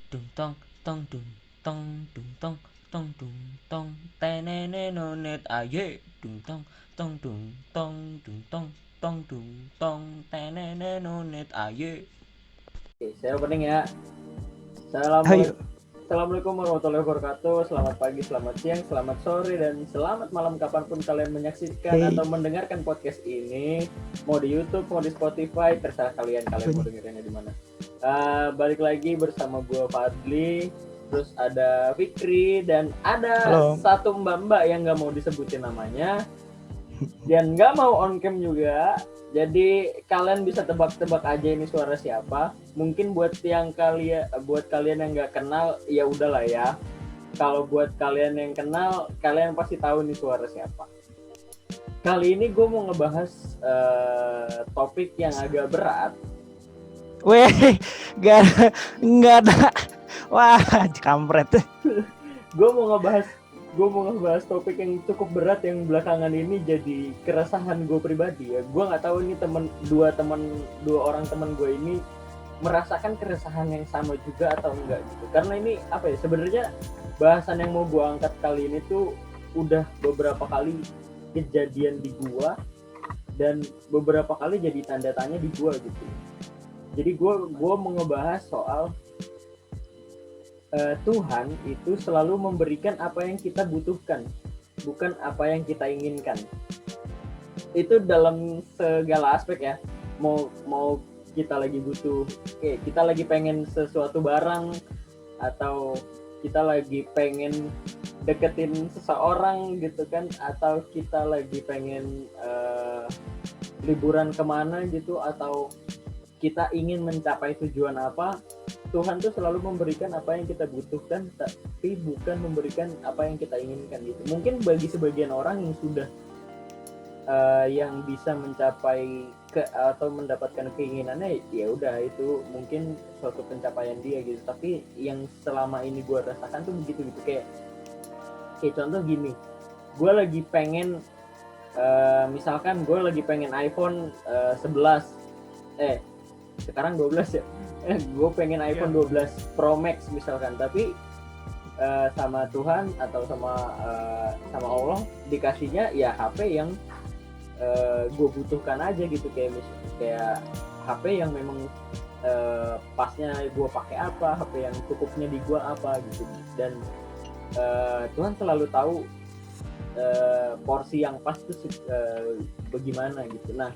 dung tong tong dung tong dung tong tong dung tong tenenenonet aye dung tong tong dung tong dung tong tong dung tong tenenenonet aye. Oke, saya opening ya. Ayo. Assalamualaikum warahmatullahi wabarakatuh. Selamat pagi, selamat siang, selamat sore, dan selamat malam kapanpun kalian menyaksikan Hey. atau mendengarkan podcast ini. Mau di YouTube, mau di Spotify, terserah kalian mau dengerinnya di mana. Balik lagi bersama gue Fadli, terus ada Fikri, dan ada Halo. satu mbak-mbak yang nggak mau disebutin namanya dan nggak mau on cam juga. Jadi kalian bisa tebak-tebak aja ini suara siapa. Mungkin buat kalian yang nggak kenal ya udahlah ya. Kalau buat kalian yang kenal, kalian pasti tahu nih suara siapa. Kali ini gue mau ngebahas topik yang agak berat. Weh, nggak ada. Wah, kampret. Gue mau ngebahas topik yang cukup berat yang belakangan ini jadi keresahan gue pribadi ya. Gue nggak tahu ini dua orang teman gue ini merasakan keresahan yang sama juga atau enggak gitu. Karena ini apa ya, sebenarnya bahasan yang mau gue angkat kali ini tuh udah beberapa kali kejadian di gue dan beberapa kali jadi tanda tanya di gue gitu. Jadi gue mau ngebahas soal Tuhan itu selalu memberikan apa yang kita butuhkan, bukan apa yang kita inginkan. Itu dalam segala aspek ya. Mau kita lagi butuh, kita lagi pengen sesuatu barang, atau kita lagi pengen deketin seseorang gitu kan, atau kita lagi pengen liburan kemana gitu, atau kita ingin mencapai tujuan apa. Tuhan tuh selalu memberikan apa yang kita butuhkan, tapi bukan memberikan apa yang kita inginkan gitu. Mungkin bagi sebagian orang yang sudah yang bisa mencapai atau mendapatkan keinginannya, ya udah itu mungkin suatu pencapaian dia gitu. Tapi yang selama ini gue rasakan tuh begitu gitu, kayak contoh gini, gue lagi pengen misalkan gue lagi pengen iPhone 11, sekarang 12 ya. Gue pengen iPhone 12 Pro Max misalkan, tapi sama Tuhan atau sama Allah dikasihnya ya HP yang gue butuhkan aja gitu, kayak HP yang memang pasnya gue pakai apa, HP yang cukupnya di gue apa gitu. Dan Tuhan selalu tahu porsi yang pas itu bagaimana gitu. Nah,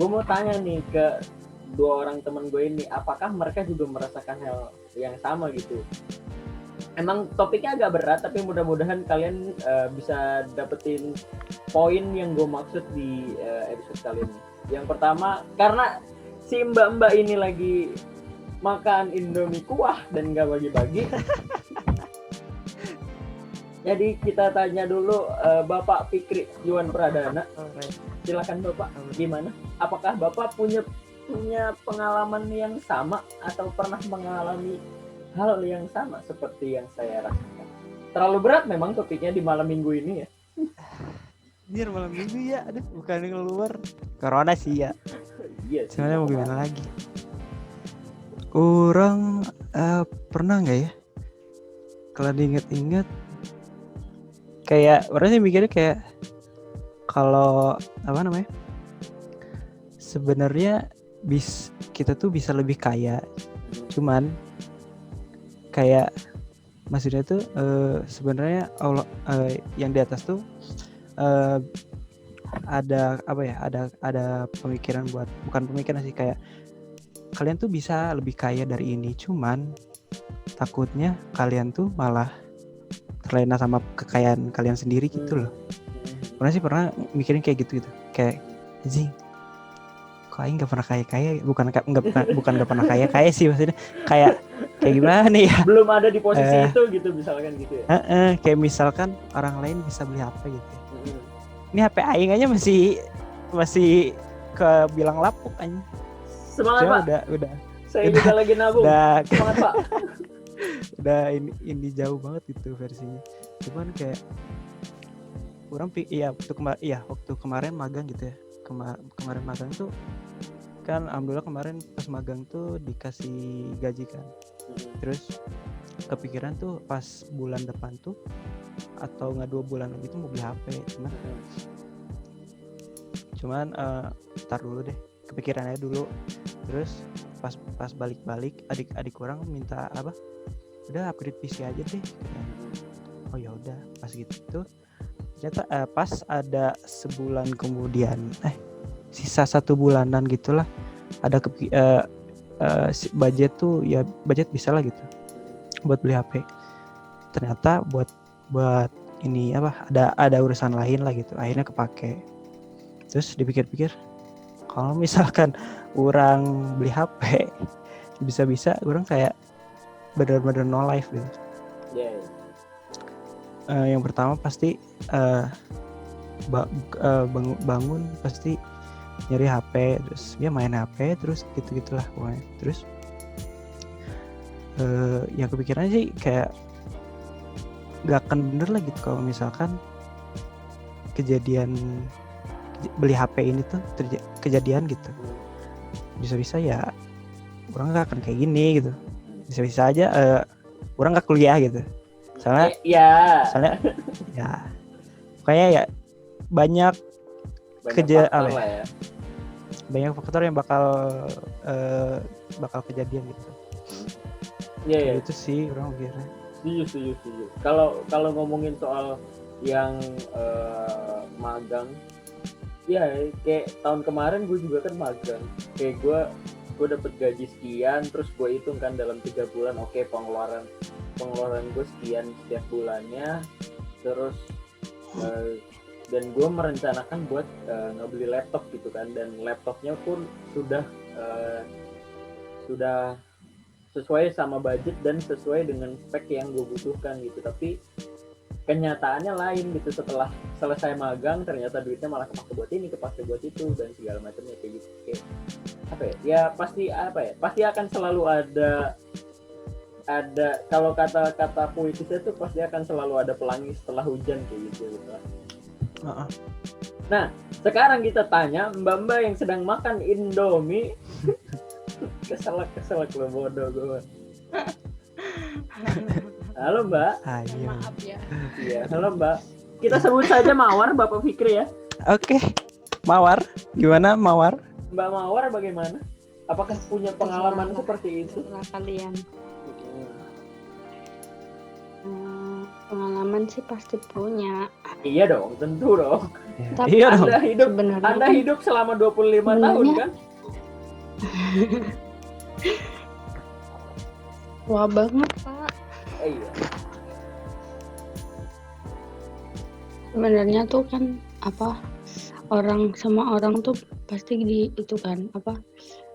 gue mau tanya nih ke dua orang teman gue ini, apakah mereka juga merasakan hal yang sama gitu? Emang topiknya agak berat, tapi mudah-mudahan kalian bisa dapetin poin yang gue maksud di episode kali ini. Yang pertama, karena si mbak-mbak ini lagi makan Indomie kuah dan gak bagi-bagi. Jadi kita tanya dulu Bapak Fikri Yuwan Pradana. Silakan Bapak, gimana? Apakah Bapak punya pengalaman yang sama atau pernah mengalami hal yang sama seperti yang saya rasakan? Terlalu berat memang topiknya di malam minggu ini ya. Biar malam minggu ya, aduh bukan keluar. Corona sih ya. Iya. Sebenarnya mau gimana lagi? Kurang pernah nggak ya? Kalau diinget-inget, kayak orang sih mikirnya kayak kalau apa namanya? Sebenarnya kita tuh bisa lebih kaya, cuman kayak maksudnya tuh sebenarnya Allah yang di atas tuh ada apa ya, ada pemikiran bukan pemikiran sih, kayak kalian tuh bisa lebih kaya dari ini, cuman takutnya kalian tuh malah terlena sama kekayaan kalian sendiri gitu loh. Pernah sih pernah mikirin kayak gitu kayak anjing, Aing nggak pernah kaya, bukan nggak pernah kaya sih, maksudnya kayak gimana nih ya, belum ada di posisi itu gitu misalkan gitu ya. Kayak misalkan orang lain bisa beli apa gitu ya. Ini HP Aing aja masih kebilang lapuk aja. Semangat Pak. Udah Saya juga lagi nabung. Semangat Pak. Udah ini jauh banget gitu versinya. Cuman kayak orang waktu kemarin magang gitu ya. Kemarin magang tuh kan alhamdulillah, kemarin pas magang tuh dikasih gaji kan. Terus kepikiran tuh pas bulan depan tuh atau nggak 2 bulan lagi tuh mau beli HP, cuman ntar dulu deh, kepikirannya dulu. Terus pas balik adik orang minta apa, udah upgrade PC aja deh. Oh ya udah, pas gitu ternyata pas ada sebulan kemudian sisa 1 bulanan gitulah, ada budget tuh ya, budget bisa lah gitu buat beli HP. Ternyata buat ini apa, ada urusan lain lah gitu, akhirnya kepake. Terus dipikir-pikir, kalau misalkan orang beli HP bisa-bisa orang kayak bener-bener no life gitu. Yang pertama pasti bangun pasti nyari HP, terus ya main HP terus gitu-gitulah pokoknya. Terus yang kepikiran sih kayak gak akan bener lah gitu kalau misalkan kejadian beli HP ini tuh kejadian gitu. Bisa-bisa ya orang gak akan kayak gini gitu. Bisa-bisa aja orang gak kuliah gitu. Soalnya ya kayak ya banyak banyak faktor yang bakal kejadian gitu. Iya. Itu sih orang kira. Setuju. Kalau ngomongin soal yang magang, ya kayak tahun kemarin gue juga kan magang. Kayak gue dapet gaji sekian, terus gue hitung kan dalam 3 bulan, oke, pengeluaran gue sekian setiap bulannya. Terus dan gue merencanakan buat ngebeli laptop gitu kan, dan laptopnya pun sudah sesuai sama budget dan sesuai dengan spek yang gue butuhkan gitu. Tapi kenyataannya lain gitu, setelah selesai magang ternyata duitnya malah kepake buat ini, kepake buat itu, dan segala macamnya kayak gitu. Kayak pasti akan selalu ada kalau kata puitisnya tuh pasti akan selalu ada pelangi setelah hujan kayak gitu. Nah, sekarang kita tanya mbak-mbak yang sedang makan Indomie. keselak lo, bodoh gue. Halo Mbak. Maaf ya. Iya, halo Mbak. Kita sebut saja Mawar, Bapak Fikri ya. Oke. Mawar, gimana Mawar? Mbak Mawar bagaimana? Apakah punya pengalaman seperti itu? Terserah kalian. Pengalaman sih pasti punya. Iya dong, tentu dong. Tapi iya dong. Anda hidup selama 25 tahun kan? Wah banget Pak. Iya. Sebenarnya tuh kan semua orang tuh pasti itu kan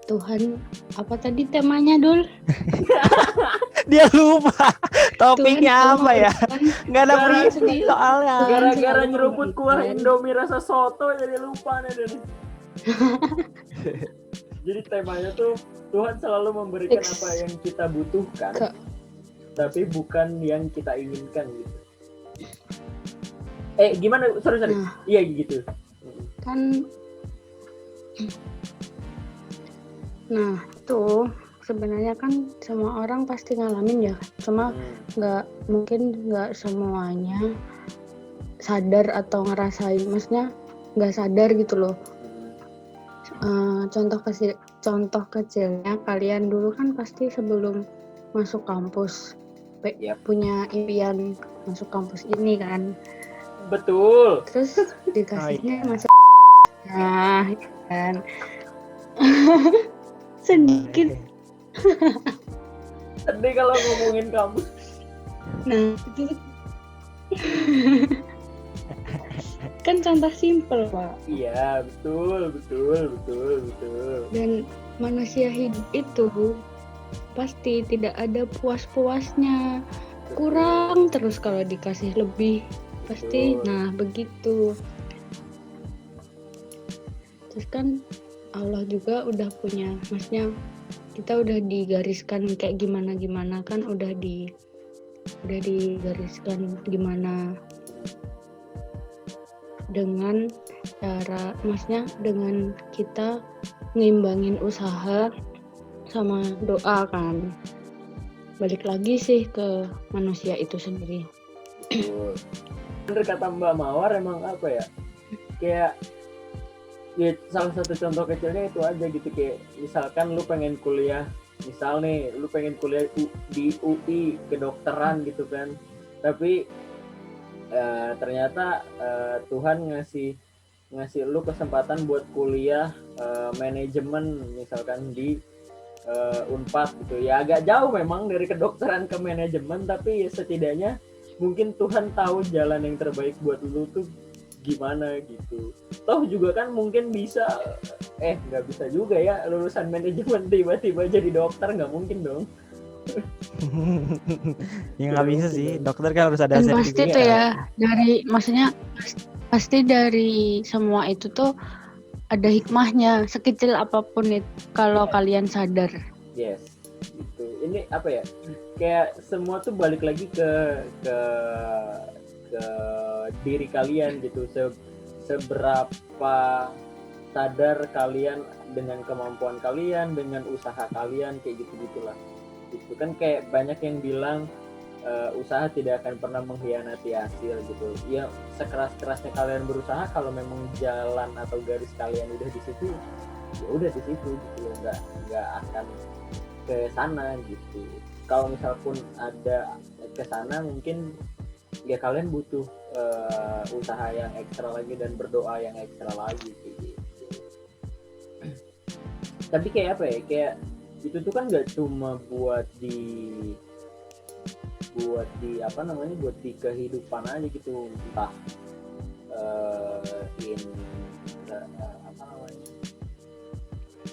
Tuhan, tadi temanya Dul? Dia lupa topiknya apa ya? Nggak ada briefing soalnya. Gara-gara nyeruput kuah Indomie rasa soto jadi lupa nih. Jadi temanya tuh Tuhan selalu memberikan apa yang kita butuhkan, tapi bukan yang kita inginkan gitu. Gimana? Sorry. Iya gitu. Kan. Nah tuh sebenarnya kan semua orang pasti ngalamin ya. Cuma nggak semuanya sadar atau ngerasain. Maksudnya nggak sadar gitu loh. Contoh kecilnya, kalian dulu kan pasti sebelum masuk kampus punya impian masuk kampus ini kan. Betul. Terus dikasihnya masuk kan. Sedikit sedih kalau ngomongin kampus. Nah itu kan contoh simpel Pak. Iya betul. Dan manusia hidup itu pasti tidak ada puas-puasnya, kurang terus kalau dikasih lebih pasti. Nah begitu. Terus kan Allah juga udah punya, maksudnya kita udah digariskan kayak gimana kan, udah digariskan gimana dengan cara, maksudnya dengan kita ngimbangin usaha sama doa kan. balik lagi sih ke manusia itu sendiri. Betul. Bener kata Mbak Mawar, emang apa ya, kayak ya salah satu contoh kecilnya itu aja gitu, kayak misalkan lu pengen kuliah, misal nih lu pengen kuliah di UI kedokteran gitu kan, tapi ternyata Tuhan ngasih lu kesempatan buat kuliah manajemen misalkan di Unpad gitu ya, agak jauh memang dari kedokteran ke manajemen, tapi ya setidaknya mungkin Tuhan tahu jalan yang terbaik buat lu tuh gimana gitu. Toh juga kan mungkin bisa nggak bisa juga ya lulusan manajemen tiba-tiba jadi dokter, nggak mungkin dong. Ya nggak bisa sih, dokter kan harus ada Dan pasti sertifikat. tuh ya dari, maksudnya pasti dari semua itu tuh ada hikmahnya sekecil apapun itu kalau kalian sadar. Yes, gitu. Ini apa ya? Kayak semua tuh balik lagi ke diri kalian gitu. Seberapa sadar kalian dengan kemampuan kalian, dengan usaha kalian, kayak gitu-gitulah. Itu kan kayak banyak yang bilang usaha tidak akan pernah mengkhianati hasil gitu. Ya sekeras-kerasnya kalian berusaha, kalau memang jalan atau garis kalian udah di situ, ya udah di situ gitu loh, nggak akan ke sana gitu. Kalau misal pun ada ke sana, mungkin ya kalian butuh usaha yang ekstra lagi dan berdoa yang ekstra lagi gitu. Tapi kayak apa ya, kayak itu tuh kan nggak cuma buat di apa namanya, buat di kehidupan aja gitu, entah apa namanya,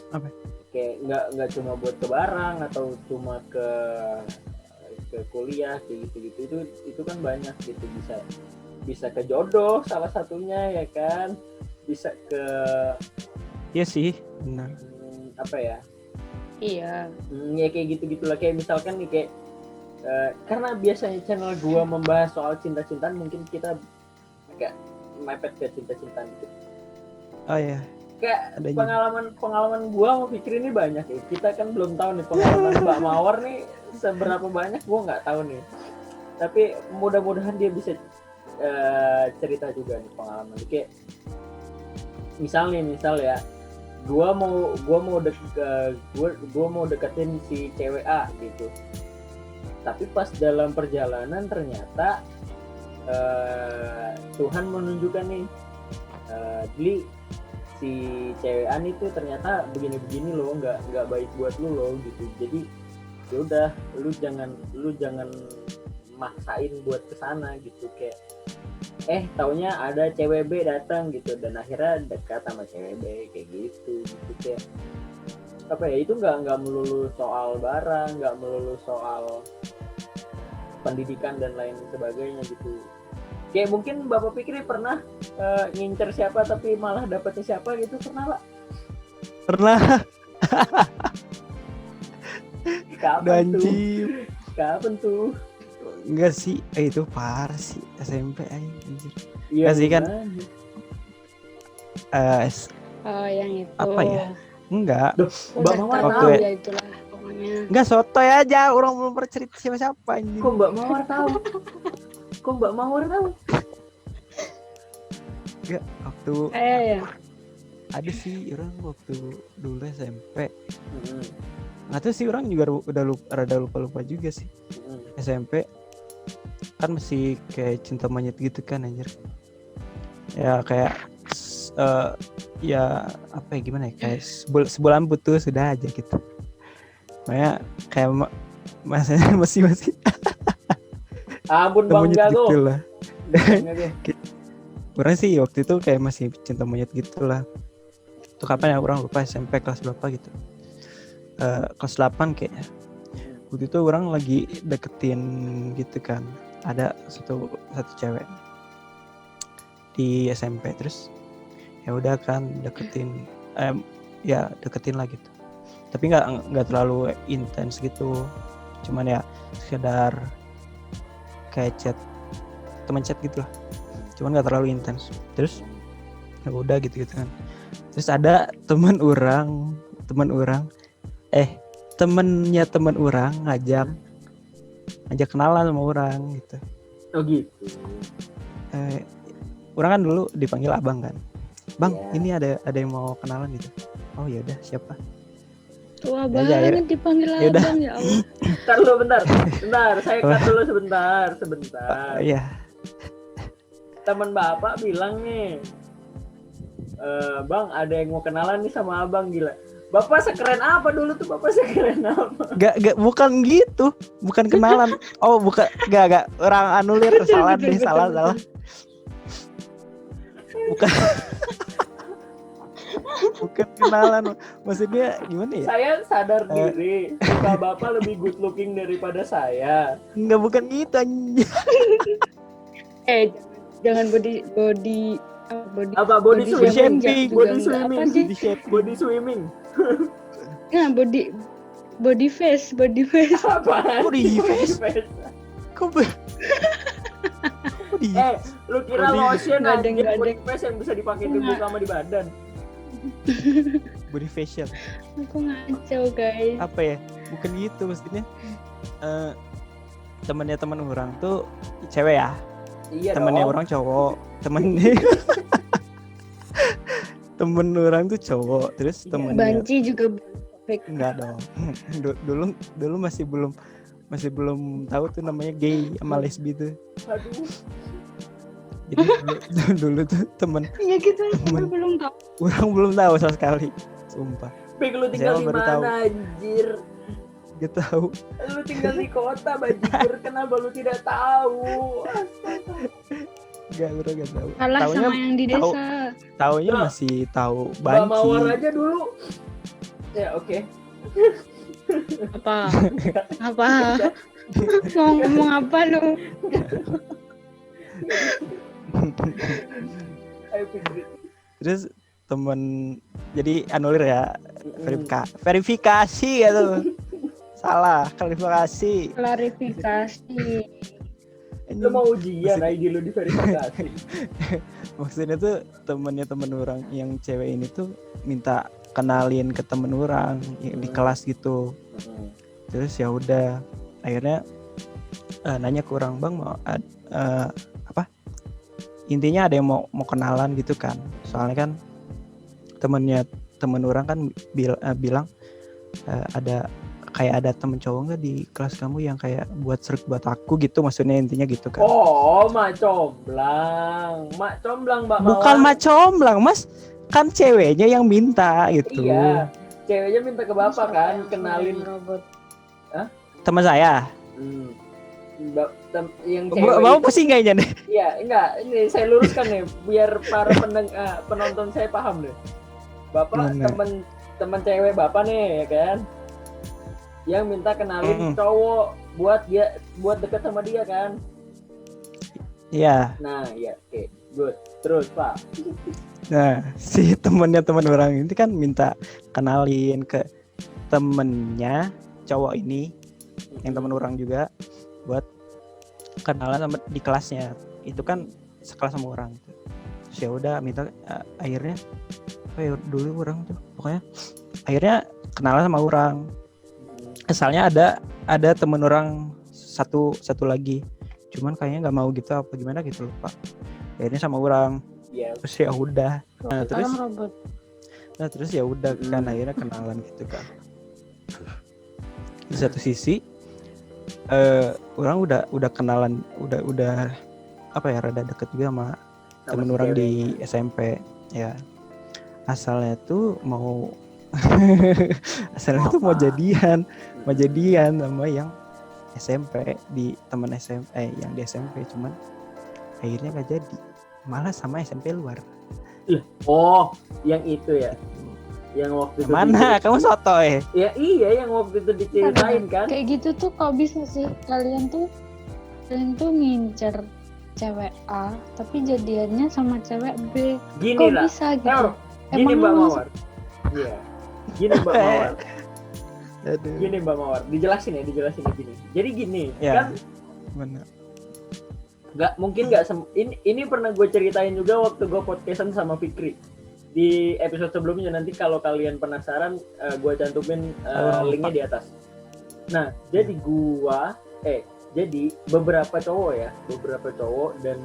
Apa? kayak nggak cuma buat ke barang atau cuma ke kuliah kayak gitu itu kan banyak gitu, bisa ke jodoh salah satunya ya kan, bisa ke Iya sih, benar. apa ya, Iya. ya kayak gitulah, kayak misalkan nih kayak karena biasanya channel gua membahas soal cinta-cintaan, mungkin kita agak mepet ke cinta-cintaan gitu. Oh ya, Kayak ada juga. pengalaman gua mau pikir ini banyak ya. Kita kan belum tahu nih pengalaman Mbak Mawar nih seberapa banyak, gua nggak tahu nih. Tapi mudah-mudahan dia bisa cerita juga nih pengalaman. Kayak misal ya, gua mau deketin si cewek A gitu. Tapi pas dalam perjalanan ternyata Tuhan menunjukkan nih, Dli, si cewek Ani tuh ternyata begini loh, nggak baik buat lu loh gitu. Jadi ya udah, lu jangan maksain buat kesana gitu. Kayak taunya ada cewek B datang gitu, dan akhirnya dekat sama cewek B kayak gitu kayak apa ya, itu nggak melulu soal barang, nggak melulu soal pendidikan dan lain sebagainya gitu. Kayak mungkin Bapak pikir pernah ngincer siapa tapi malah dapetnya siapa gitu, pernah Pak? Pernah. Kapan tuh? Enggak sih, itu parah sih, SMP anjir. Iya Enggak sih kan. Oh yang itu. Apa ya? Enggak. Mbak Mawar tahu ya itulah pokoknya. Enggak, sotoy aja, orang belum pernah cerita siapa anjir. Kok Mbak Mawar tahu? Enggak, waktu Ya. ada sih orang waktu dulu SMP. Nggak tahu sih, orang juga udah rada lupa juga sih. SMP kan masih kayak cinta monyet gitu kan anjir. Ya kayak ya apa ya, gimana ya, kayak sebulan putus sudah aja gitu. Makanya kayak masih ampun Bang Jago gitu lah. Orang sih waktu itu kayak masih cinta monyet gitu lah. Itu kapan ya, orang lupa, SMP kelas berapa gitu, kelas 8 kayaknya. Waktu itu orang lagi deketin gitu kan, ada satu cewek di SMP. Terus ya udah kan deketin lah gitu, tapi nggak terlalu intens gitu, cuman ya sekedar kayak teman chat gitu lah, cuman nggak terlalu intens. Terus ya udah gitu kan. Terus ada temennya teman orang ngajak ngajak kenalan sama orang gitu. Oh gitu. Orang kan dulu dipanggil abang kan. Bang, Iya. ini ada yang mau kenalan gitu. Oh ya udah, siapa? Tua Ya udah, banget dipanggil yaudah. abang ya Allah. Ntar dulu bentar. Saya cut dulu sebentar. Iya. Teman bapak bilang nih, bang ada yang mau kenalan nih sama abang, gila. Bapak sekeren apa dulu tuh? Bapak sekeren apa? Gak, bukan gitu. Bukan kenalan. Oh, bukan. Gak. Orang anulir. Salah deh, salah. Bukan. Bukan kenalan. Maksudnya gimana ya? Saya sadar diri, muka bapak lebih good looking daripada saya. Enggak, bukan gitu anjing. Jangan body Apa body swimming? shaping, Body juga swimming. apa sih? Di shape. Body swimming. Nah, body face. Apaan? Body face? Kok di Lu kira Body- lotion Nggak ada, anjir nggak ada. body face yang bisa dipakai di muka sama di badan? body facial. Aku ngaco guys. Apa ya? Bukan gitu maksudnya. Temannya teman orang tuh cewek ya. Iya Temannya dong. orang cowok. Temennya temen orang tuh cowok. Terus Iya. temennya Banci juga fake. enggak dong. Dulu masih belum tahu tuh namanya gay sama lesbi tuh. Aduh. Jadi dulu tuh temen Ya gitu Temen. belum tahu. orang belum tahu sama sekali. Sumpah. Pik, lu tinggal Saya di baru tahu. mana anjir? Gak tahu. Lu tinggal di kota Bajir, kenapa lu tidak tahu? Orang gak tahu. Kalah Taunya sama yang di tahu. desa. Taunya Nah, masih tahu Mbak Mawar banci. aja dulu. Ya oke. Apa? Mau ngomong apa lu? Ayo Fikri. Terus temen jadi anulir ya, verifikasi gitu. Salah, klarifikasi. Klarifikasi. Lu mau ujian ID lu diverifikasi. Maksudnya tuh temennya temen orang yang cewek ini tuh minta kenalin ke temen orang yang di kelas gitu. Terus ya udah, akhirnya nanya ke orang, bang mau apa? Intinya ada yang mau kenalan gitu kan. Soalnya kan temen orang kan bilang ada kayak ada temen cowok nggak di kelas kamu yang kayak buat serik buat aku gitu, maksudnya intinya gitu kan. Oh, Mak Comblang. Mak Comblang, Mbak Mawar. Bukan Mak Comblang, Mas. Kan ceweknya yang minta gitu. Iya. Ceweknya minta ke bapak kan kenalin robot. Teman saya. Yang cewek. Bapak pusing kayaknya deh. Iya, enggak. Ini saya luruskan nih biar para penonton saya paham deh. Bapak Gimana? teman cewek bapak nih ya kan. Yang minta kenalin cowok buat dekat sama dia kan. Iya. Nah, ya oke. Good. Terus, Pak. Nah, si temen orang ini kan minta kenalin ke temennya cowok ini, yang temen orang juga, buat kenalan sama di kelasnya. Itu kan sekelas sama orang. Terus ya udah minta akhirnya dulu orang tuh pokoknya akhirnya kenalan sama orang. Kesalnya ada temen orang satu lagi, cuman kayaknya nggak mau gitu apa gimana gitu loh Pak. Akhirnya sama orang. Iya. Terus ya udah. Robot. Terus ya udah kan akhirnya kenalan gitu kan. Di satu sisi orang udah kenalan, udah apa ya, rada deket juga sama temen orang di SMP ya. Asalnya tuh mau mau jadian sama yang SMP di teman SMP yang di SMP, cuman akhirnya nggak jadi, malah sama SMP luar. Oh, yang itu ya. Yang waktu itu Mana kamu sotoy? Ya iya, yang waktu itu diceritain kan. Kayak gitu tuh kok bisa sih kalian tuh ngincer cewek A tapi jadiannya sama cewek B. Gini Kok lah. bisa gitu? Gini Emang Mbak lu Mawar. Iya. Gini Mbak Mawar. Aduh. Gini Mbak Mawar, dijelasin gini. Jadi gini, Ya. kan Bener. ini pernah gue ceritain juga waktu gue podcastan sama Fikri di episode sebelumnya. Nanti kalau kalian penasaran, gue cantumin linknya di atas. Nah, jadi Jadi beberapa cowok dan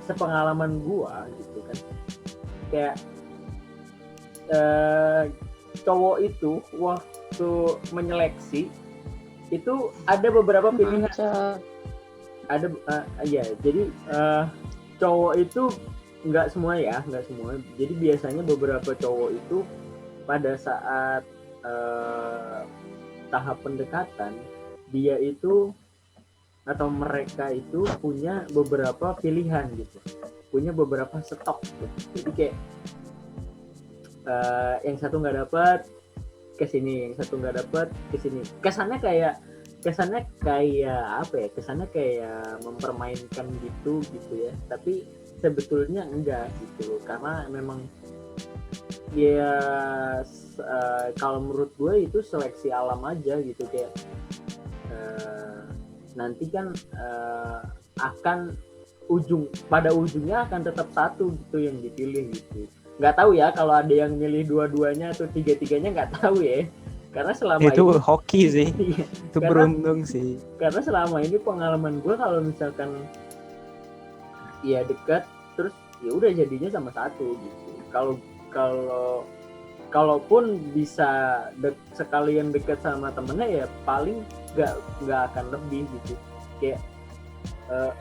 sepengalaman gua gitu kan, kayak cowok itu waktu menyeleksi itu ada beberapa pilihan. Jadi cowok itu nggak semua. Jadi biasanya beberapa cowok itu pada saat tahap pendekatan dia itu atau mereka itu punya beberapa pilihan gitu, punya beberapa stok gitu. Jadi kayak yang satu nggak dapat ke sini, yang satu nggak dapat ke sini. Kesannya kayak apa ya? Kesannya kayak mempermainkan gitu ya. Tapi sebetulnya enggak gitu, karena memang ya kalau menurut gue itu seleksi alam aja gitu, kayak nanti kan akan pada ujungnya akan tetap satu gitu yang dipilih gitu. Nggak tahu ya kalau ada yang milih dua-duanya atau tiga-tiganya, nggak tahu ya, karena selama itu ini hoki sih. Itu karena, beruntung sih, karena selama ini pengalaman gue kalau misalkan ya dekat terus ya udah jadinya sama satu gitu. Kalaupun bisa sekalian dekat sama temennya ya paling nggak akan lebih gitu, kayak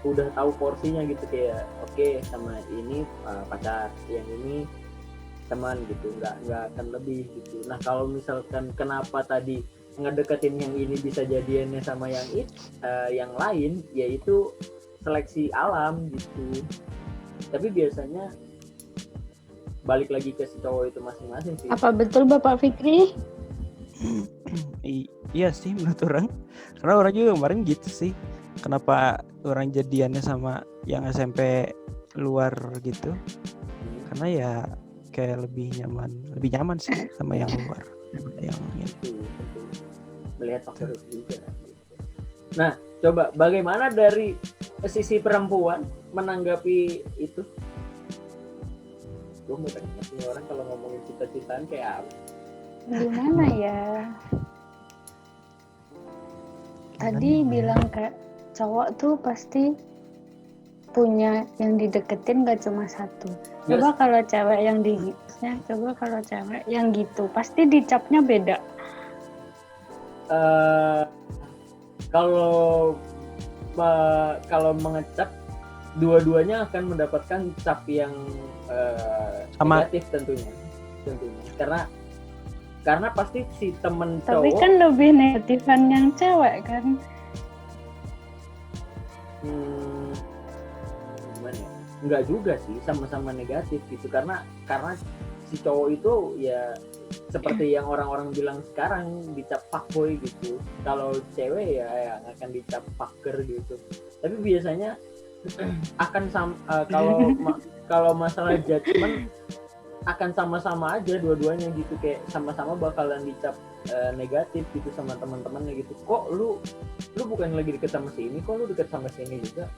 udah tahu porsinya gitu, kayak oke, sama ini pacar, yang ini teman gitu, nggak akan lebih gitu. Nah kalau misalkan kenapa tadi ngedeketin yang ini bisa jadiannya sama yang lain, yaitu seleksi alam gitu. Tapi biasanya balik lagi ke si cowok itu masing-masing sih. Apa betul Bapak Fikri? Iya sih menurut orang, karena orang juga kemarin gitu sih. Kenapa orang jadiannya sama yang SMP luar gitu? Karena ya kayak lebih nyaman sih sama yang luar daripada yang ini. Melihat faktor itu juga. Nah, coba bagaimana dari sisi perempuan menanggapi itu? Gue mau tanya nih, orang kalau ngomongin cita-citaan kayak apa? Gimana ya? Tadi bilang kayak cowok tuh pasti punya yang dideketin gak cuma satu. Coba kalau cewek yang gitu pasti dicapnya beda. Kalau mengecap, dua-duanya akan mendapatkan cap yang negatif tentunya. Karena pasti si temen cowok. Tapi kan lebih negatifan yang cewek kan. Gimana ya? Enggak juga sih, sama-sama negatif gitu, karena si cowok itu ya seperti yang orang-orang bilang sekarang dicap fuckboy gitu. Kalau cewek ya akan dicap fucker gitu. Tapi biasanya akan kalau masalah judgement akan sama-sama aja dua-duanya gitu, kayak sama-sama bakalan dicap negatif gitu sama teman-temannya gitu. Kok lu bukan lagi deket sama si ini, kok lu deket sama si ini juga,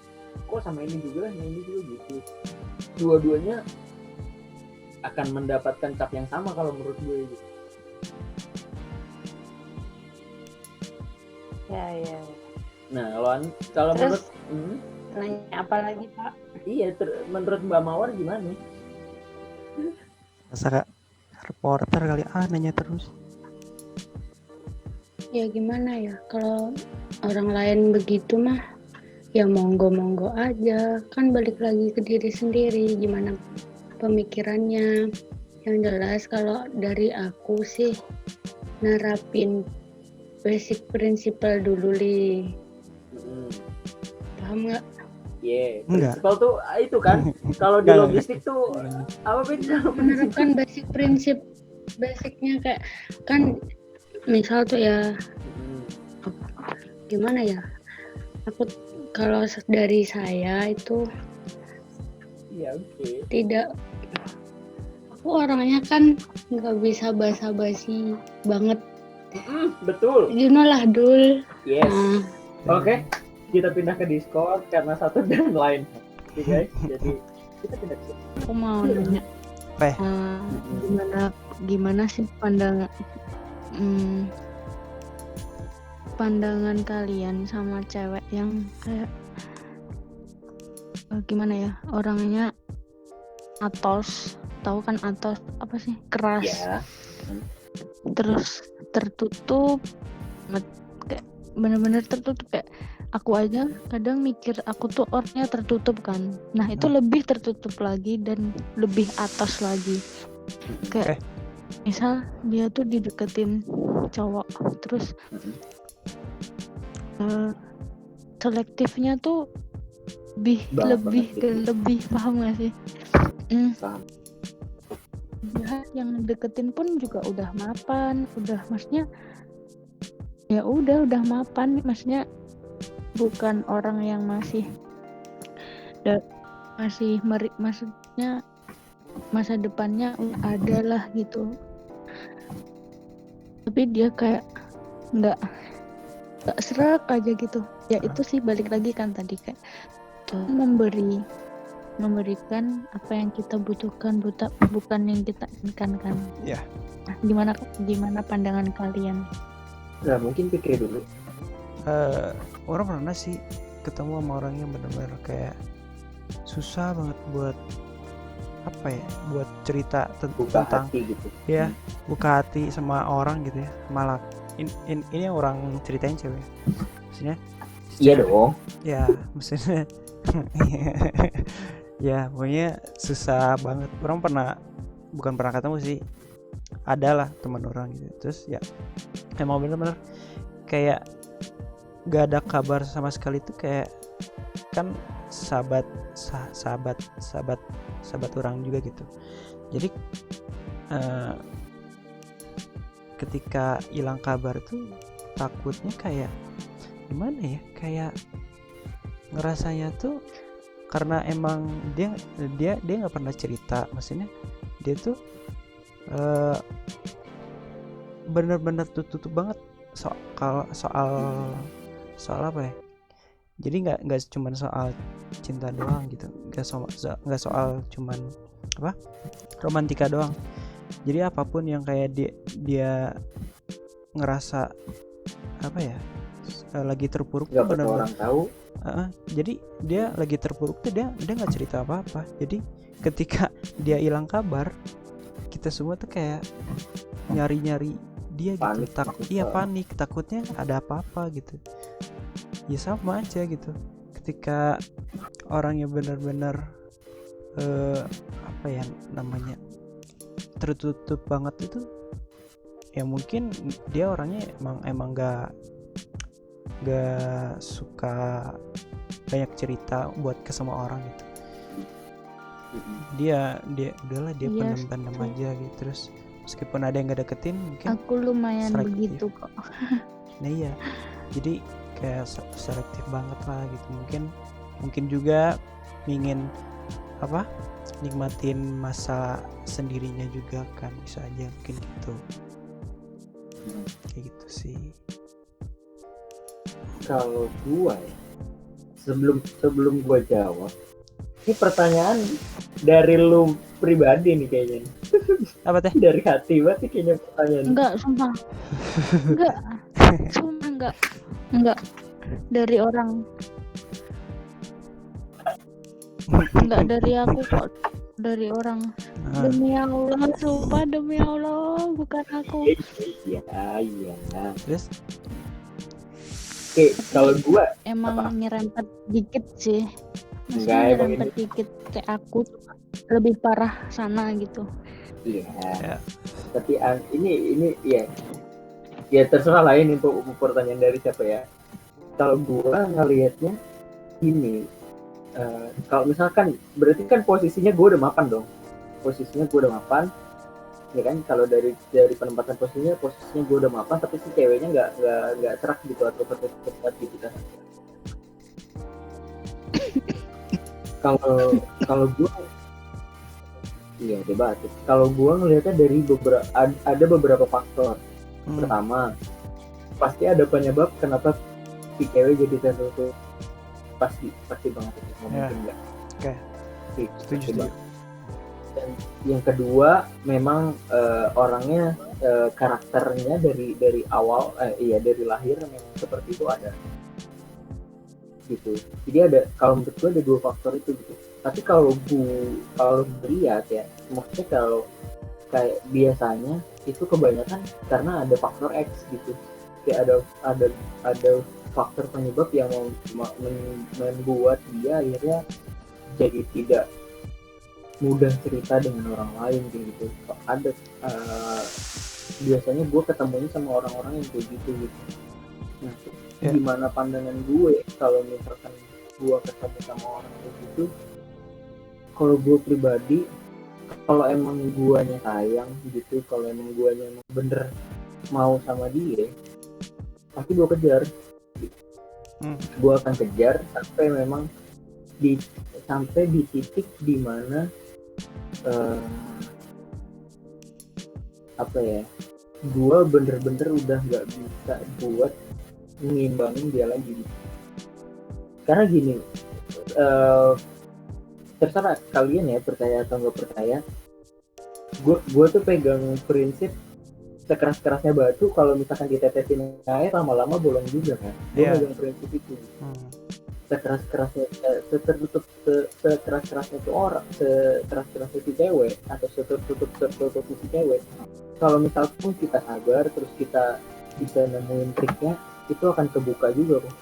kok sama ini juga gitu. Dua-duanya akan mendapatkan cap yang sama kalau menurut gue gitu. Ya. Nah, kalau menurut nanya apa lagi Pak? Iya, menurut Mbak Mawar gimana? Masa reporter kali nanya terus. Ya gimana ya, kalau orang lain begitu mah ya monggo aja, kan balik lagi ke diri sendiri gimana pemikirannya. Yang jelas kalau dari aku sih nerapin basic principle dulu li. Paham nggak? Iya, principle tuh itu kan. Kalau di logistik tuh apa beda? Menerapkan basic prinsip, basicnya kayak kan misal tuh ya gimana ya, aku kalau dari saya itu ya tidak, aku orangnya kan nggak bisa basa-basi banget. Betul. You know lah Dul. Yes. Oke. Kita pindah ke Discord karena satu dan lain. Oke guys, jadi kita pindah ke Discord. Aku mau nanya gimana sih pandangan pandangan kalian sama cewek yang kayak gimana ya, orangnya atos, tahu kan atos apa sih, keras, Ya. terus tertutup, kayak bener-bener tertutup. Kayak aku aja kadang mikir aku tuh orangnya tertutup kan, nah itu lebih tertutup lagi dan lebih atas lagi. Kayak misal dia tuh dideketin cowok, terus selektifnya tuh lebih paham gak sih? Paham. Jahat yang deketin pun juga udah mapan, udah maksudnya ya udah mapan, maksudnya bukan orang yang masih maksudnya masa depannya ada lah gitu, tapi dia kayak nggak serak aja gitu. Ya itu sih balik lagi kan tadi, kayak memberikan apa yang kita butuhkan, bukan yang kita inginkan kan. Ya. Nah, gimana pandangan kalian? Nah, mungkin pikir dulu. Orang pernah sih ketemu sama orang yang benar-benar kayak susah banget buat apa ya, buat cerita Buka tentang hati gitu. ya, buka hati sama orang gitu ya. Malah ini yang orang ceritain cewek, maksudnya Iya dong. ya, maksudnya ya pokoknya susah banget. Orang bukan pernah ketemu sih, adalah teman orang gitu. Terus ya emang bener-bener kayak gak ada kabar sama sekali tuh, kayak kan sahabat orang juga gitu. Jadi ketika hilang kabar tuh takutnya kayak gimana ya, kayak ngerasanya tuh karena emang dia nggak pernah cerita, maksudnya dia tuh bener-bener tutup banget soal apa ya. Jadi nggak cuman soal cinta doang gitu, nggak soal cuman apa romantika doang. Jadi apapun yang kayak dia ngerasa apa ya, lagi terpuruk, nggak perlu orang tahu. Jadi dia lagi terpuruk tuh dia nggak cerita apa-apa. Jadi ketika dia hilang kabar, kita semua tuh kayak nyari dia Panik, gitu. Panik, takutnya ada apa-apa gitu. Ya sama aja gitu. Ketika orangnya benar-benar apa ya namanya, tertutup banget itu, ya mungkin dia orangnya emang gak suka banyak cerita buat ke semua orang gitu. Dia udahlah, dia pendem aja gitu. Terus meskipun ada yang gak deketin, mungkin aku lumayan selektif. Begitu kok. Nah iya, jadi kayak selektif banget lah gitu. Mungkin juga ingin apa, nikmatin masa sendirinya juga kan, bisa aja mungkin gitu. Kayak gitu sih. Kalau gua ya, sebelum gua jawab, ini pertanyaan dari lu pribadi nih kayaknya. Apa teh? Dari hati banget kayaknya pertanyaan. Enggak, sumpah. Enggak. Dari orang. Enggak dari aku kok, dari orang. Demi Allah, sumpah demi Allah, bukan aku. Iya. Terus? Oke, kalau gua emang nyerempet dikit sih. enggak, emang nyerempet dikit kayak aku, lebih parah sana gitu. Iya. Tapi ini ya terserah lah ini untuk pertanyaan dari siapa ya. Kalau gua ngelihatnya ini, kalau misalkan berarti kan posisinya gua udah mapan dong. Ya kan, kalau dari penempatan posisinya gue udah mapan, tapi si ceweknya nggak serak gitu atau cepat gitu kan. Kalau gue debat. Kalau gue ngelihatnya dari ada beberapa faktor. Pertama, pasti ada penyebab kenapa si cewek jadi tertutup. Pasti banget itu, mungkin nggak. Oke. Setuju. Dan yang kedua, memang orangnya karakternya dari awal, dari lahir memang seperti itu ada gitu. Jadi ada, kalau menurut gue ada 2 faktor itu gitu. Tapi kalau lihat ya, maksudnya kalau kayak biasanya itu kebanyakan karena ada faktor X gitu. Kayak ada faktor penyebab yang membuat dia akhirnya jadi tidak mudah cerita dengan orang lain gitu. Ada biasanya gue ketemunya sama orang-orang yang kayak gitu. Nah, gimana pandangan gue kalau misalkan gue ketemu sama orang kayak gitu? Kalau gue pribadi, kalau emang guanya sayang gitu, kalau emang guanya emang bener mau sama dia, pasti gue kejar. Gue akan kejar sampai memang sampai di titik dimana gue bener-bener udah nggak bisa buat ngimbangin dia lagi. Karena gini, terserah kalian ya percaya atau nggak percaya, gue tuh pegang prinsip sekeras-kerasnya batu, kalau misalkan ditetesin air lama-lama bolong juga kan. Gue pegang prinsip itu. Sekeras-kerasnya sekeras-kerasnya tuh orang, sekeras-kerasnya si cewek atau setertutup si cewek, kalau misalkan kita sabar terus kita bisa nemuin triknya, itu akan kebuka juga kok.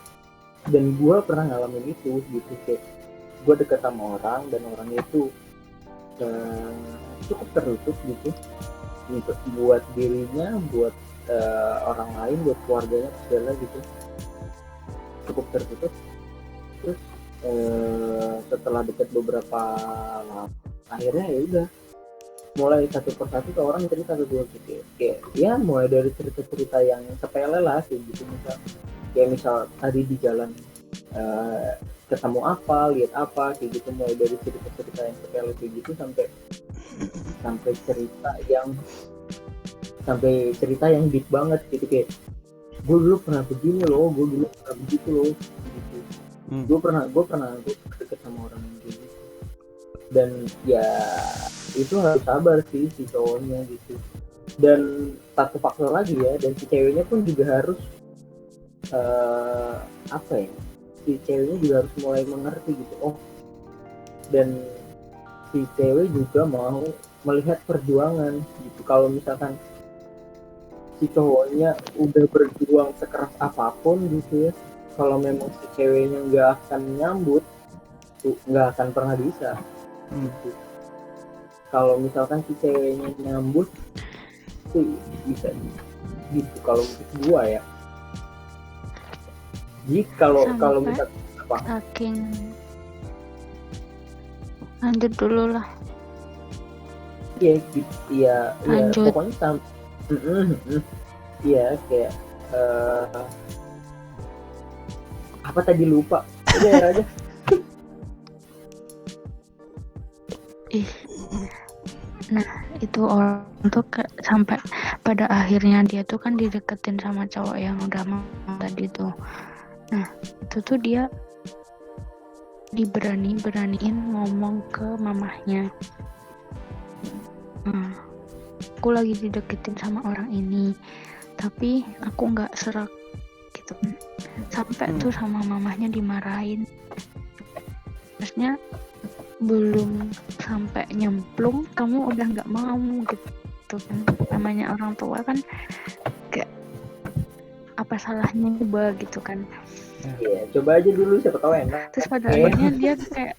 Dan gue pernah ngalamin itu gitu, kayak gue deket sama orang dan orang itu cukup tertutup gitu untuk buat dirinya, buat orang lain, buat keluarganya segala gitu, cukup tertutup. Terus setelah deket beberapa lama, akhirnya ya udah mulai satu persatu ke orang cerita ke gue gitu, kayak ya mulai dari cerita-cerita yang sepele lah kayak gitu, misal tadi di jalan ketemu apa, lihat apa kayak gitu, mulai dari cerita-cerita yang sepele kayak gitu sampai cerita yang deep banget gitu, kayak gue dulu pernah begini loh, gue dulu pernah begitu loh gitu. Gue pernah deket sama orang yang kayak gitu. Dan ya itu harus sabar sih si cowoknya gitu. Dan satu faktor lagi ya, dan si ceweknya pun juga harus si ceweknya juga harus mulai mengerti gitu. Dan si cewek juga mau melihat perjuangan gitu. Kalau misalkan si cowoknya udah berjuang sekeras apapun gitu ya, kalau memang si ceweknya nggak akan nyambut, nggak akan pernah bisa gitu. Kalau misalkan si ceweknya nyambut itu bisa gitu kalau menurut gua ya. Jadi kalau misalkan apa? Saking lanjut dulu lah. Iya, pokoknya iya kayak apa tadi lupa aja. Nah itu orang tuh sampai pada akhirnya dia tuh kan dideketin sama cowok yang udah mau tadi tuh. Nah itu tuh dia beraniin ngomong ke mamahnya, aku lagi dideketin sama orang ini tapi aku nggak serak gitu. Sampai tuh sama mamahnya dimarahin, terusnya belum sampai nyemplung kamu udah nggak mau gitu kan. Namanya orang tua kan kayak apa salahnya coba gitu kan. Iya, coba aja dulu siapa tahu enak. Terus pada akhirnya dia kayak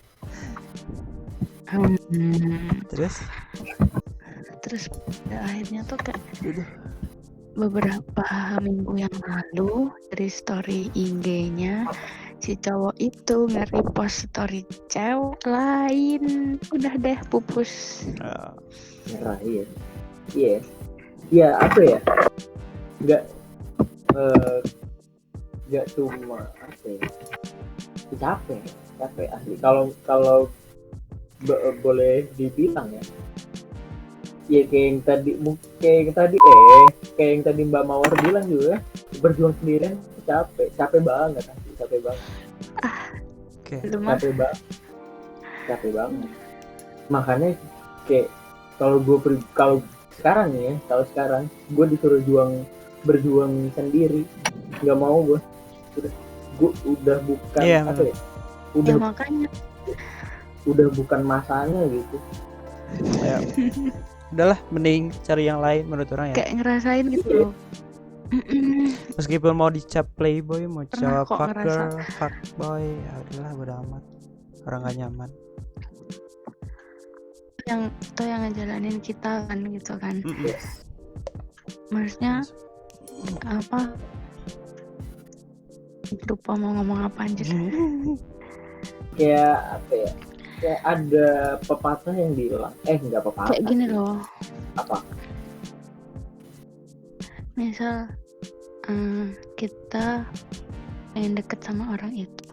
terus pada akhirnya tuh kayak beberapa minggu yang lalu dari story IG-nya si cowok itu nge-repost story cewek lain, udah deh pupus. Iya apa ya, nggak cuma capek asli kalau boleh dibilang ya kayak yang tadi Mbak Mawar bilang juga, berjuang sendirian capek banget asli, capek banget. Capek banget. Makanya kayak kalau sekarang nih ya, kalau sekarang gue disuruh berjuang sendiri, nggak mau gue. Gue udah bukan Iya, apa ya, Ya makanya udah bukan masanya gitu. ya udahlah, mending cari yang lain menurut orang ya. kayak ngerasain gitu loh. Meskipun mau dicap playboy, mau Pernah dicap kok ngerasa. fuckboy, ya udahlah bodo amat. Orang gak nyaman. Yang itu yang ngejalanin kita kan gitu kan. Yes. Maksudnya apa? Lupa mau ngomong apa anjir. Kayak apa ya, kayak ada pepatah yang bilang nggak pepatah Kayak gini loh. apa, Misal kita pengen deket sama orang itu,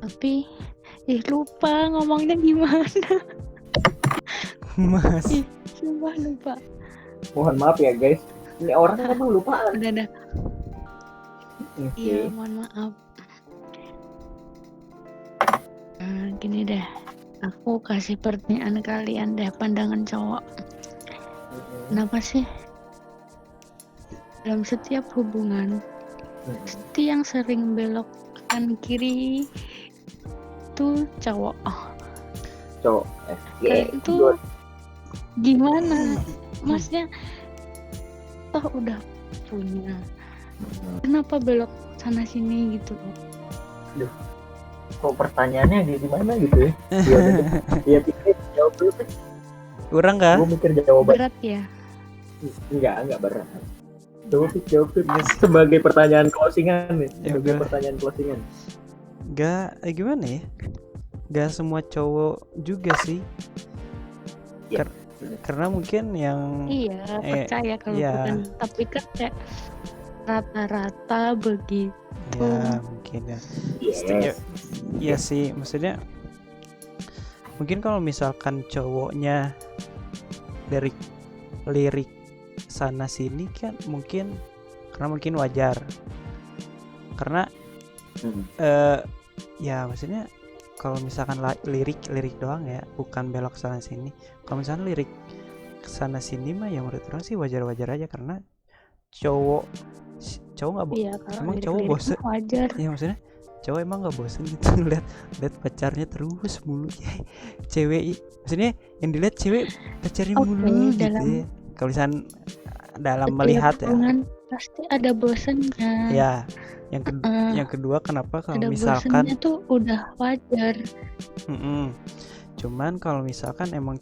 tapi lupa ngomongnya gimana. Mas, Sumpah lupa. mohon maaf ya guys, ini orang kadang lupaan. Udah. Oke. Iya, mohon maaf. Gini deh, aku kasih pertanyaan kalian deh, pandangan cowok. Kenapa sih dalam setiap hubungan pasti yang sering belok kanan kiri itu cowok? Kalian tuh gimana? Maksudnya toh udah punya, kenapa belok sana sini gitu loh? Kok pertanyaannya di mana gitu ya? Iya, pikir jawab dulu. kurang kah? Gue mikir jawaban. Berat ya? Enggak berat. Jawab sebagai pertanyaan closingan nih. Ya Sebagai udah. pertanyaan closingan. Gimana ya? Gak semua cowok juga sih. Ya. Karena mungkin yang Iya, percaya kalau iya. bukan, tapi kan kayak rata-rata begitu. ya mungkin ya. Yes. Iya sih, maksudnya mungkin kalau misalkan cowoknya dari lirik sana sini kan mungkin karena mungkin wajar. Karena ya maksudnya kalau misalkan lirik doang ya, bukan belok sana sini. Kalau misalkan lirik sana sini mah ya menurut orang sih wajar-wajar aja, karena cowok nggak Iya, kalau emang cowok lirik-lirik bosen mah wajar. ya, maksudnya cowok emang nggak bosen gitu lihat pacarnya terus mulu ya. Cewek maksudnya yang dilihat cewek pacarnya mulu gitu ya. Kalau misalkan dalam melihat ya pasti ada bosennya. ya yang kedua kenapa kalau Ada misalkan bosennya tuh udah wajar. Cuman kalau misalkan emang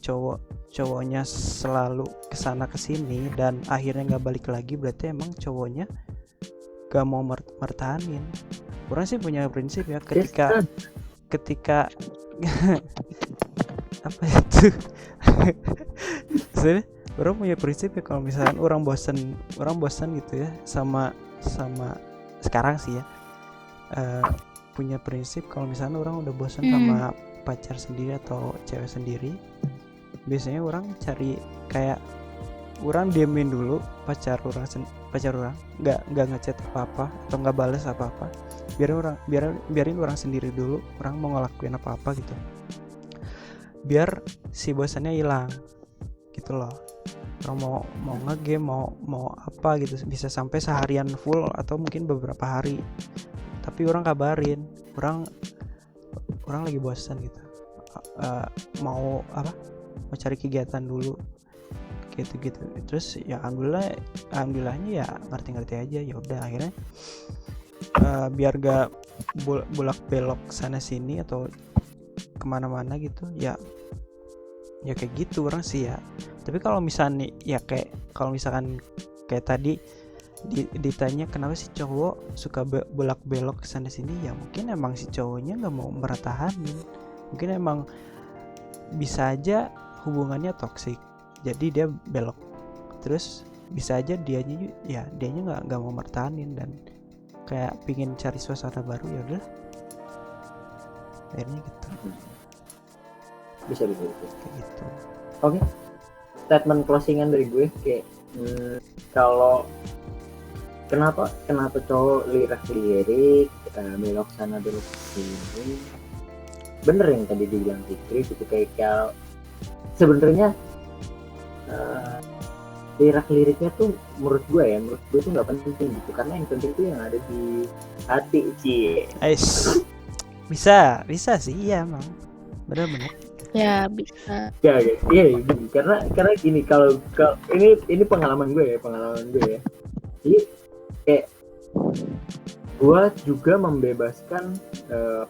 cowoknya selalu kesana kesini dan akhirnya nggak balik lagi, berarti emang cowoknya gak mau mertahanin. Orang sih punya prinsip ya, ketika apa itu sebenarnya orang punya prinsip ya, kalau misalkan orang bosan gitu ya sama sekarang sih ya, punya prinsip kalau misalnya orang udah bosan sama pacar sendiri atau cewek sendiri, biasanya orang cari kayak orang diemin dulu pacar orang nggak ngechat apa atau nggak balas apa biarin orang sendiri dulu, orang mau ngelakuin apa gitu biar si bosannya hilang gitu loh. Orang mau nge-game mau apa gitu, bisa sampai seharian full atau mungkin beberapa hari, tapi orang kabarin orang lagi bosan gitu, mau cari kegiatan dulu gitu. Terus ya alhamdulillahnya ya ngerti aja, ya udah akhirnya biar gak bolak belok sana sini atau kemana-mana gitu ya kayak gitu orang sih ya. Tapi kalau misalnya ya kalau misalkan kayak tadi ditanya kenapa sih cowok suka bolak belok sana sini, ya mungkin emang si cowoknya nggak mau mertahanin, mungkin emang bisa aja hubungannya toksik jadi dia belok, terus bisa aja dianya nggak mau mertahanin dan kayak pingin cari suasana baru, ya udah akhirnya gitu. Bisa kayak gitu. Oke. Statement closingan dari gue kayak kalau kenapa cowok lirik belok sana belok sini, bener yang tadi dibilang Fikri gitu, kayak sebenarnya lirik-liriknya tuh menurut gue tuh nggak penting gitu, karena yang penting tuh yang ada di hati cie. Bisa sih, iya emang. Benar-benar. Ya bisa. Ya, iya gini, karena gini, kalau ini pengalaman gue ya. Jadi kayak gue juga membebaskan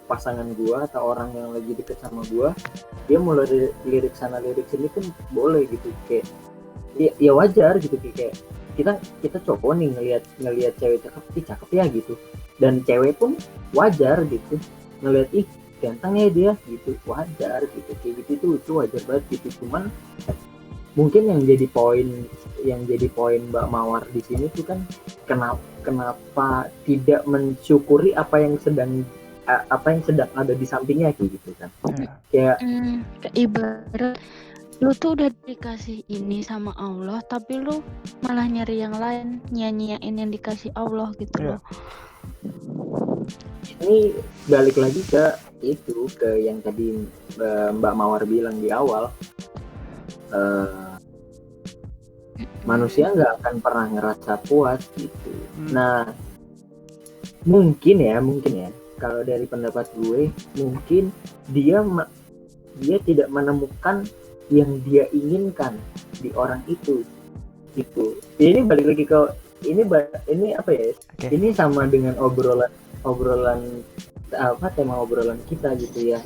pasangan gue atau orang yang lagi deket sama gue, dia mulai lirik sana lirik sini pun boleh gitu, kayak ya wajar gitu, kayak kita cowok nih ngelihat cewek cakep ya gitu, dan cewek pun wajar gitu ngelihat ganteng ya dia gitu, wajar gitu, kayak gitu itu wajar banget gitu. Cuman mungkin yang jadi poin Mbak Mawar di sini tuh kan, kenapa tidak mensyukuri apa yang sedang ada di sampingnya kayak gitu kan. Kayak Kayak ibarat lu tuh udah dikasih ini sama Allah, tapi lu malah nyari yang lain, nyanyiin yang dikasih Allah gitu loh. Ini balik lagi ke yang tadi Mbak Mawar bilang di awal, manusia nggak akan pernah ngerasa puas gitu. Nah, mungkin ya kalau dari pendapat gue, mungkin dia tidak menemukan yang dia inginkan di orang itu gitu. Ini balik lagi ke ini apa ya? Okay. Ini sama dengan obrolan tema obrolan kita gitu ya.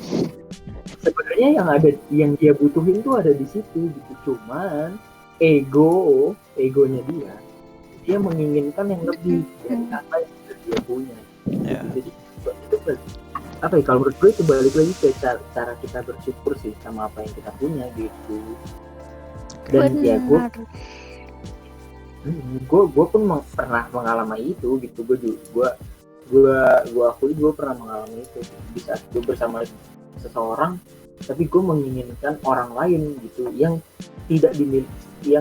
Sebenarnya yang dia butuhin tuh ada di situ gitu. Cuman egonya dia menginginkan yang lebih dari apa yang dia punya. Jadi itu apa ya, kalau menurut gue itu balik lagi ke cara kita bersyukur sih sama apa yang kita punya gitu. Dan ya gue pun pernah mengalami itu gitu. Gue akui gue pernah mengalami itu di saat gue bersama seseorang, tapi gue menginginkan orang lain gitu yang tidak dimiliki,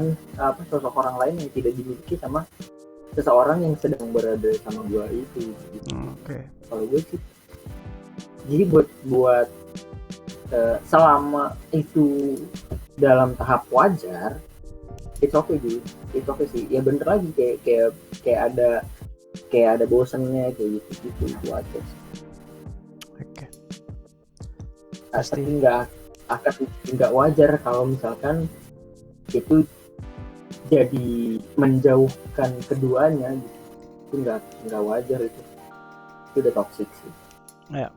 sosok orang lain yang tidak dimiliki sama seseorang yang sedang berada sama gue itu gitu. Kalau gue sih, jadi buat selama itu dalam tahap wajar, it's okay sih. Ya bener lagi, kayak ada bosannya kayak gitu itu aja sih. Pasti nggak wajar kalau misalkan itu jadi menjauhkan keduanya gitu. Itu nggak wajar, itu udah toxic sih. Ya.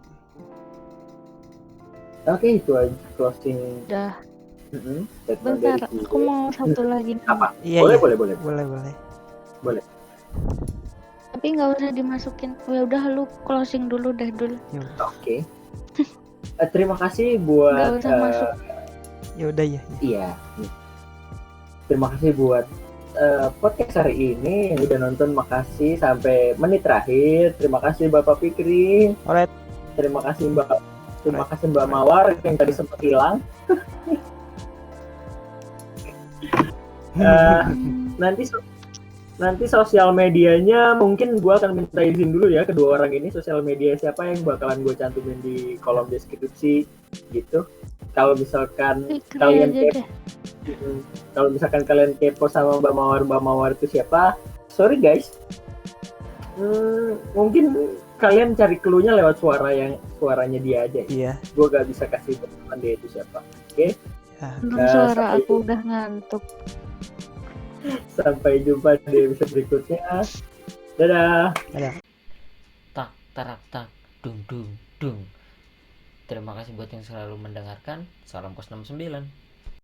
Oke, itu aja closing. Udah. Bentar, aku mau satu lagi. Apa? Iya, Boleh. Tapi nggak usah dimasukin. Ya udah, lu closing dulu deh dulu. Oke. Terima kasih buat. Nggak usah masuk. Ya udah ya. Iya. Terima kasih buat podcast hari ini yang udah nonton. Makasih sampai menit terakhir. Terima kasih Bapak Fikri. Alright. Terima kasih Mbak Mawar yang tadi sempat hilang. Nanti sosial medianya mungkin gue akan minta izin dulu ya, kedua orang ini sosial media siapa yang bakalan gue cantumin di kolom deskripsi gitu. Kalau misalkan kalian kepo sama Mbak Mawar itu siapa, sorry guys, mungkin kalian cari cluenya lewat suaranya dia aja. Iya. Gue gak bisa kasih teman dia itu siapa. Oke? Suara aku udah ngantuk. Sampai jumpa di episode berikutnya. Dadah. Tak tarak tak dung dung dung. Terima kasih buat yang selalu mendengarkan. Salam kos 69.